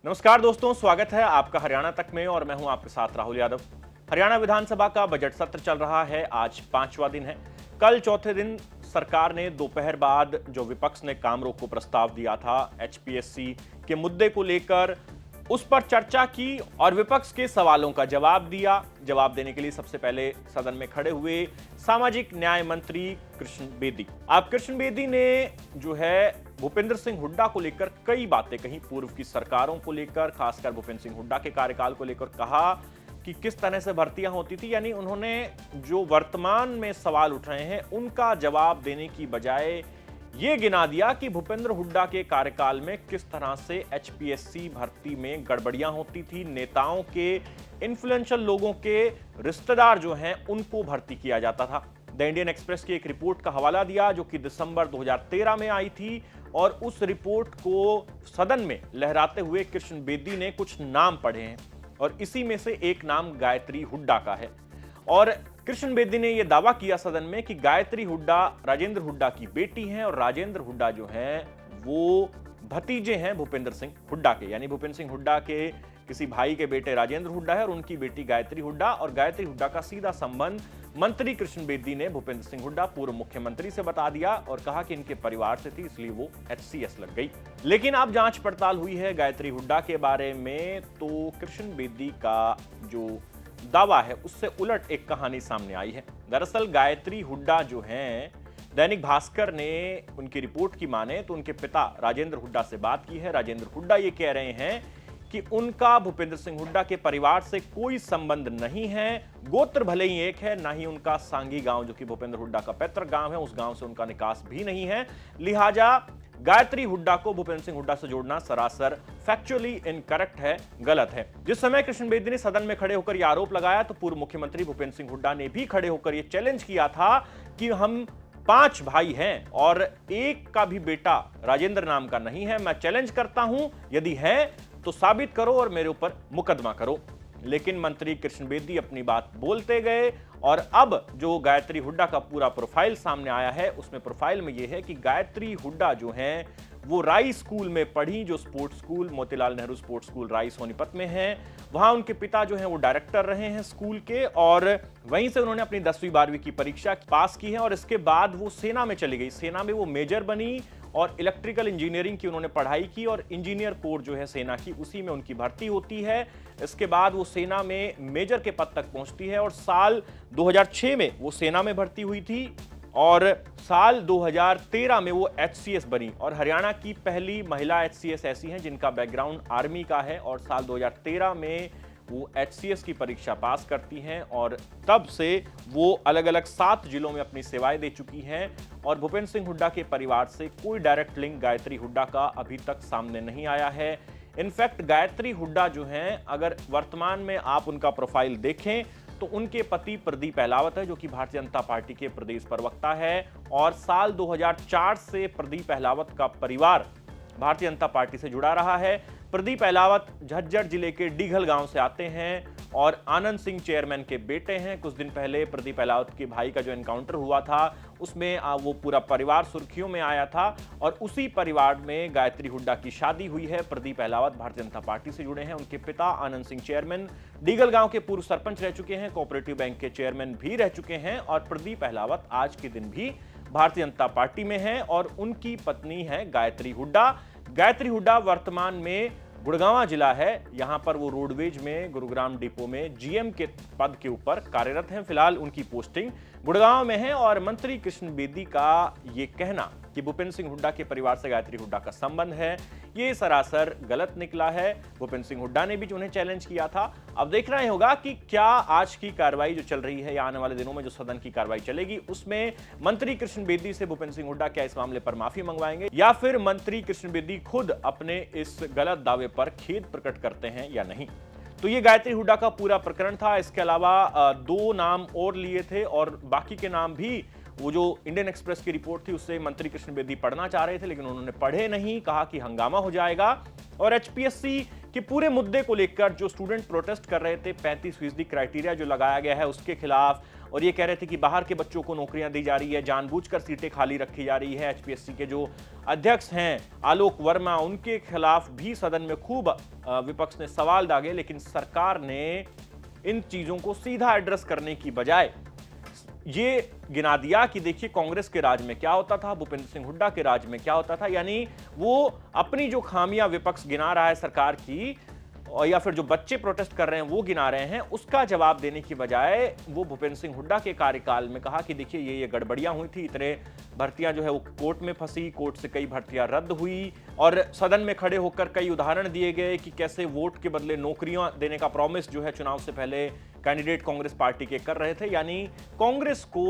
नमस्कार दोस्तों, स्वागत है आपका हरियाणा तक में और मैं हूं आपके साथ राहुल यादव। हरियाणा विधानसभा का बजट सत्र चल रहा है। आज पांचवा दिन है। कल चौथे दिन सरकार ने दोपहर बाद जो विपक्ष ने काम रोको प्रस्ताव दिया था एचपीएससी के मुद्दे को लेकर, उस पर चर्चा की और विपक्ष के सवालों का जवाब दिया। जवाब देने के लिए सबसे पहले सदन में खड़े हुए सामाजिक न्याय मंत्री कृष्ण बेदी। अब कृष्ण बेदी ने जो है भूपेंद्र सिंह हुड्डा को लेकर कई बातें कही, पूर्व की सरकारों को लेकर, खासकर भूपेंद्र सिंह हुड्डा के कार्यकाल को लेकर कहा कि किस तरह से भर्तियां होती थी। यानी उन्होंने जो वर्तमान में सवाल उठ रहे हैं उनका जवाब देने की बजाय ये गिना दिया कि भूपेंद्र हुड्डा के कार्यकाल में किस तरह से एचपीएससी भर्ती में गड़बड़ियां होती थी। नेताओं के, इन्फ्लुएंशियल लोगों के रिश्तेदार जो हैं उनको भर्ती किया जाता था। द इंडियन एक्सप्रेस की एक रिपोर्ट का हवाला दिया जो कि दिसंबर 2013 में आई थी और उस रिपोर्ट को सदन में लहराते हुए कृष्ण बेदी ने कुछ नाम पढ़े हैं और इसी में से एक नाम गायत्री हुड्डा का है। और कृष्ण बेदी ने यह दावा किया सदन में कि गायत्री हुड्डा राजेंद्र हुड्डा की बेटी हैं और राजेंद्र हुड्डा जो हैं वो भतीजे हैं भूपेंद्र सिंह हुड्डा के। यानी भूपेंद्र सिंह हुड्डा के किसी भाई के बेटे राजेंद्र हुड्डा है और उनकी बेटी गायत्री हुड्डा, और गायत्री हुड्डा का सीधा संबंध मंत्री कृष्ण बेदी ने भूपेंद्र सिंह हुड्डा पूर्व मुख्यमंत्री से बता दिया और कहा कि इनके परिवार से थी, इसलिए वो एचसीएस लग गई। लेकिन अब जांच पड़ताल हुई है गायत्री हुड्डा के बारे में, तो कृष्ण बेदी का जो दावा है उससे उलट एक कहानी सामने आई है। दरअसल गायत्री हुड्डा जो हैं, दैनिक भास्कर ने उनकी रिपोर्ट की माने तो उनके पिता राजेंद्र हुड्डा से बात की है। राजेंद्र हुड्डा ये कह रहे हैं कि उनका भूपेंद्र सिंह हुड्डा के परिवार से कोई संबंध नहीं है। गोत्र भले ही एक है, ना ही उनका सांगी गांव जो कि भूपेंद्र हुड्डा का पैतृक गांव है, उस गांव से उनका निकास भी नहीं है। लिहाजा गायत्री हुड्डा को भूपेंद्र सिंह हुड्डा से जोड़ना सरासर फैक्चुअली इनकरेक्ट है, गलत है। जिस समय कृष्ण बेदी ने सदन में खड़े होकर यह आरोप लगाया तो पूर्व मुख्यमंत्री भूपेंद्र सिंह हुड्डा ने भी खड़े होकर यह चैलेंज किया था कि हम 5 भाई हैं और एक का भी बेटा राजेंद्र नाम का नहीं है। मैं चैलेंज करता हूं, यदि है तो साबित करो और मेरे ऊपर मुकदमा करो। लेकिन मंत्री कृष्ण बेदी अपनी बात बोलते गए और अब जो गायत्री हुड्डा का पूरा प्रोफाइल सामने आया है उसमें प्रोफाइल में यह है कि गायत्री हुड्डा जो हैं वो राई स्कूल में पढ़ी, जो sports school Motilal Nehru sports school राई सोनीपत में है। वहां उनके पिता जो हैं वो डायरेक्टर रहे हैं स्कूल के और वहीं से उन्होंने अपनी 10वीं 12वीं की परीक्षा पास की है और इसके बाद वो सेना में चली गई। सेना में वो मेजर बनी और इलेक्ट्रिकल इंजीनियरिंग की उन्होंने पढ़ाई की और इंजीनियर कोर जो है सेना की, उसी में उनकी भर्ती होती है। इसके बाद वो सेना में मेजर के पद तक पहुंचती है और साल 2006 में वो सेना में भर्ती हुई थी और साल 2013 में वो एचसीएस बनी और हरियाणा की पहली महिला एचसीएस ऐसी हैं जिनका बैकग्राउंड आर्मी का है और साल 2013 में वो एचसीएस की परीक्षा पास करती हैं और तब से वो अलग अलग 7 जिलों में अपनी सेवाएं दे चुकी हैं। और भूपेंद्र सिंह हुड्डा के परिवार से कोई डायरेक्ट लिंक गायत्री हुड्डा का अभी तक सामने नहीं आया है। इनफैक्ट गायत्री हुड्डा जो हैं, अगर वर्तमान में आप उनका प्रोफाइल देखें तो उनके पति प्रदीप अहलावत है जो कि भारतीय जनता पार्टी के प्रदेश प्रवक्ता है और साल 2004 से प्रदीप अहलावत का परिवार भारतीय जनता पार्टी से जुड़ा रहा है। प्रदीप अहलावत झज्जर जिले के डीघल गांव से आते हैं और आनंद सिंह चेयरमैन के बेटे हैं। कुछ दिन पहले प्रदीप अहलावत के भाई का जो एनकाउंटर हुआ था उसमें वो पूरा परिवार सुर्खियों में आया था और उसी परिवार में गायत्री हुड्डा की शादी हुई है। प्रदीप अहलावत भारतीय जनता पार्टी से जुड़े हैं। उनके पिता आनंद सिंह चेयरमैन डीगल गांव के पूर्व सरपंच रह चुके हैं, कोऑपरेटिव बैंक के चेयरमैन भी रह चुके हैं और प्रदीप अहलावत आज के दिन भी भारतीय जनता पार्टी में हैं और उनकी पत्नी है गायत्री हुड्डा। गायत्री हुड्डा वर्तमान में गुड़गांव जिला है, यहां पर वो रोडवेज में गुरुग्राम डिपो में जीएम के पद के ऊपर कार्यरत हैं। फिलहाल उनकी पोस्टिंग गुड़गांव में है और मंत्री कृष्ण बेदी का ये कहना कि भूपेंद्र सिंह हुड्डा के परिवार से गायत्री हुड्डा का संबंध है, ये सरासर गलत निकला है। भूपेंद्र सिंह हुड्डा ने भी उन्हें चैलेंज किया था। अब देखना ही होगा कि क्या आज की कार्रवाई जो चल रही है या आने वाले दिनों में जो सदन की कार्रवाई चलेगी उसमें मंत्री कृष्ण बेदी से भूपेंद्र सिंह हुड्डा क्या इस मामले पर माफी मंगवाएंगे या फिर मंत्री कृष्ण बेदी खुद अपने इस गलत दावे पर खेद प्रकट करते हैं या नहीं। तो ये गायत्री हुड्डा का पूरा प्रकरण था। इसके अलावा 2 नाम और लिए थे और बाकी के नाम भी वो जो इंडियन एक्सप्रेस की रिपोर्ट थी उससे मंत्री कृष्ण बेदी पढ़ना चाह रहे थे लेकिन उन्होंने पढ़े नहीं, कहा कि हंगामा हो जाएगा। और एचपीएससी के पूरे मुद्दे को लेकर जो स्टूडेंट प्रोटेस्ट कर रहे थे, 35% क्राइटेरिया जो लगाया गया है उसके खिलाफ और ये कह रहे थे कि बाहर के बच्चों को नौकरियां दी जा रही है, जानबूझकर सीटें खाली रखी जा रही है। एचपीएससी के जो अध्यक्ष हैं आलोक वर्मा, उनके खिलाफ भी सदन में खूब विपक्ष ने सवाल दागे, लेकिन सरकार ने इन चीजों को सीधा एड्रेस करने की बजाय ये गिना दिया कि देखिए कांग्रेस के राज में क्या होता था, भूपेंद्र सिंह हुड्डा के राज में क्या होता था। यानी वो अपनी जो खामियां विपक्ष गिना रहा है सरकार की, और या फिर जो बच्चे प्रोटेस्ट कर रहे हैं वो गिना रहे हैं, उसका जवाब देने की बजाय वो भूपेंद्र सिंह हुड्डा के कार्यकाल में कहा कि देखिए ये गड़बड़ियां हुई थी, इतने भर्तियां जो है वो कोर्ट में फंसी, कोर्ट से कई भर्तियां रद्द हुई, और सदन में खड़े होकर कई उदाहरण दिए गए कि कैसे वोट के बदले नौकरियां देने का प्रॉमिस जो है चुनाव से पहले कैंडिडेट कांग्रेस पार्टी के कर रहे थे। यानी कांग्रेस को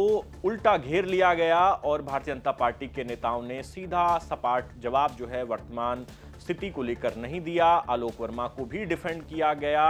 उल्टा घेर लिया गया और भारतीय जनता पार्टी के नेताओं ने सीधा सपाट जवाब जो है वर्तमान स्थिति को लेकर नहीं दिया। आलोक वर्मा को भी डिफेंड किया गया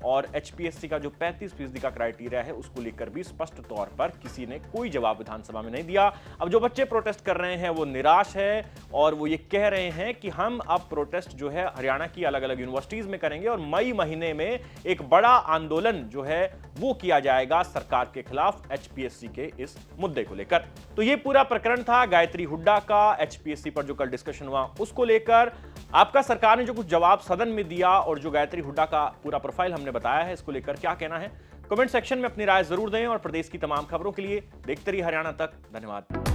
और एचपीएससी का जो 35% का क्राइटेरिया है उसको लेकर भी स्पष्ट तौर पर किसी ने कोई जवाब विधानसभा में नहीं दिया। अब जो बच्चे प्रोटेस्ट कर रहे हैं वो निराश है और वो ये कह रहे हैं कि हम अब प्रोटेस्ट जो है हरियाणा की अलग अलग यूनिवर्सिटीज में करेंगे और मई महीने में एक बड़ा आंदोलन जो है वो किया जाएगा सरकार के खिलाफ एचपीएससी के इस मुद्दे को लेकर। तो ये पूरा प्रकरण था गायत्री हुड्डा का एचपीएससी पर जो कल डिस्कशन हुआ उसको लेकर। आपका सरकार ने जो कुछ जवाब सदन में दिया और जो गायत्री हुड्डा का पूरा प्रोफाइल हमने बताया है, इसको लेकर क्या कहना है, कमेंट सेक्शन में अपनी राय जरूर दें और प्रदेश की तमाम खबरों के लिए देखते रहिए हरियाणा तक। धन्यवाद।